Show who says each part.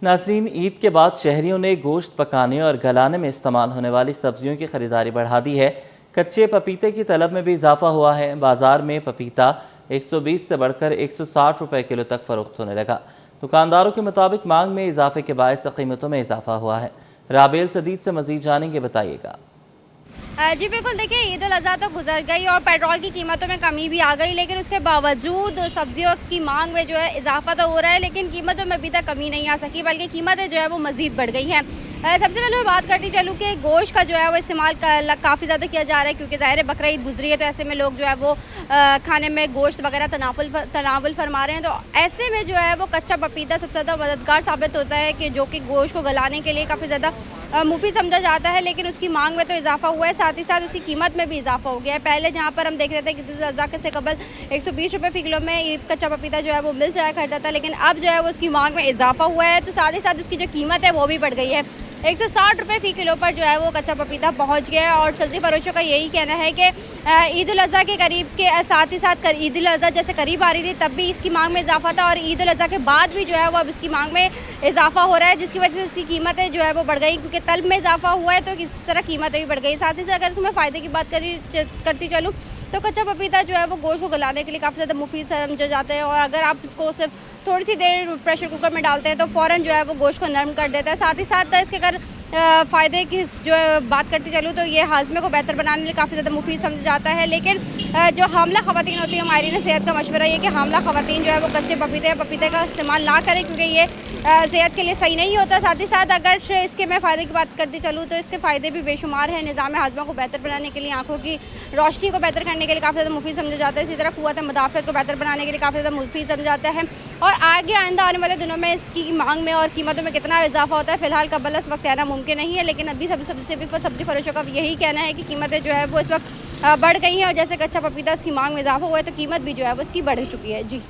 Speaker 1: नाज़रीन, ईद के बाद शहरियों ने गोश्त पकाने और गलाने में इस्तेमाल होने वाली सब्जियों की खरीदारी बढ़ा दी है। कच्चे पपीते की तलब में भी इजाफा हुआ है। बाजार में पपीता 120 से बढ़कर 160 रुपए किलो तक फरोख्त होने लगा। दुकानदारों के मुताबिक मांग में इजाफे के बायस कीमतों में इजाफा हुआ है। राबेल सदीद से मजीद जानेंगे, बताइएगा।
Speaker 2: जी बिल्कुल, देखिए ईद उल अज़हा तो गुजर गई और पेट्रोल की कीमतों में कमी भी आ गई, लेकिन उसके बावजूद सब्जियों की मांग में जो है इजाफा तो हो रहा है, लेकिन कीमतों में अभी तक कमी नहीं आ सकी, बल्कि कीमतें जो है वो मज़ीद बढ़ गई हैं। सबसे पहले मैं बात करती चलूँ कि गोश्त का जो है वो इस्तेमाल काफ़ी ज़्यादा किया जा रहा है, क्योंकि ज़ाहिर है बकरा ईद गुजरी है, तो ऐसे में लोग जो है वो खाने में गोश्त वगैरह तनावुल फरमा रहे हैं। तो ऐसे में जो है वो कच्चा पपीता सबसे ज़्यादा मददगार साबित होता है, कि जो कि गोश्त को गलाने के लिए काफ़ी ज़्यादा मुफीद समझा जाता है, लेकिन उसकी मांग में तो इजाफा हुआ है, साथ ही साथ उसकी कीमत में भी इजाफा हो गया है। पहले जहाँ पर हम देख रहे थे कि ईद उल अज़हा से कबल 120 रुपये फ़ी किलो में कच्चा पपीता जो है वो मिल जाया करता था, लेकिन अब जो है वो उसकी मांग में इजाफा हुआ है, तो साथ ही साथ उसकी जो कीमत है वो भी बढ़ गई है। 160 रुपये फ़ी किलो पर जो है वो कच्चा पपीता पहुंच गया है। और सब्ज़ी फरोशों का यही कहना है कि ईद उल अज़हा के करीब के साथ ही साथ ईद उल अज़हा जैसे करीब आ रही थी, तब भी इसकी मांग में इजाफा था, और ईद उल अज़हा के बाद भी जो है वो अब इसकी मांग में इजाफा हो रहा है, जिसकी वजह से इसकी कीमतें जो है वो बढ़ गई, क्योंकि तलब में इजाफा हुआ है, तो इस तरह कीमतें भी बढ़ गई। साथ ही साथ अगर इसमें फ़ायदे की बात करती चलूँ, तो कच्चा पपीता जो है वो गोश्त को गलाने के लिए काफ़ी ज़्यादा मुफीद समझा जाता है, और अगर आप इसको सिर्फ थोड़ी सी देर प्रेशर कुकर में डालते हैं तो फ़ौरन जो है वो गोश्त को नरम कर देता है। साथ ही साथ इसके अगर फ़ायदे की जो बात करती चलूँ, तो ये हाज़मे को बेहतर बनाने के लिए काफ़ी ज़्यादा मुफीद समझा जाता है। लेकिन जो हामला ख़वातीन होती है, माहिरीन सेहत का मशवरा ये कि हामला ख़वातीन जो है वो कच्चे पपीते का इस्तेमाल ना करें, क्योंकि ये सेहत के लिए सही नहीं होता। साथ ही साथ अगर इसके मैं फ़ायदे की बात करती चलूँ, तो इसके फ़ायदे भी बेशुमार हैं। निज़ाम हाज़मा को बेहतर बनाने के लिए, आँखों की रोशनी को बेहतर करने के लिए काफ़ी ज़्यादा मुफीद समझा जाता है। इसी तरह क़ुव्वत मुदाफ़अत को बेहतर बनाने के लिए काफ़ी ज़्यादा मुफीद समझा जाता है। और आगे आइंदा आने वाले दिनों में इसकी मांग में और कीमतों में कितना इजाफा होता है, फ़िलहाल कबल इस वक्त कहना मुमकिन नहीं है, लेकिन अभी सब्ज़ी फरोशों का यही कहना है कि कीमतें जो है वो इस वक्त बढ़ गई हैं, और जैसे कच्चा पपीता उसकी मांग में इजाफा हुआ है, तो कीमत भी जो है वो इसकी बढ़ चुकी है। जी।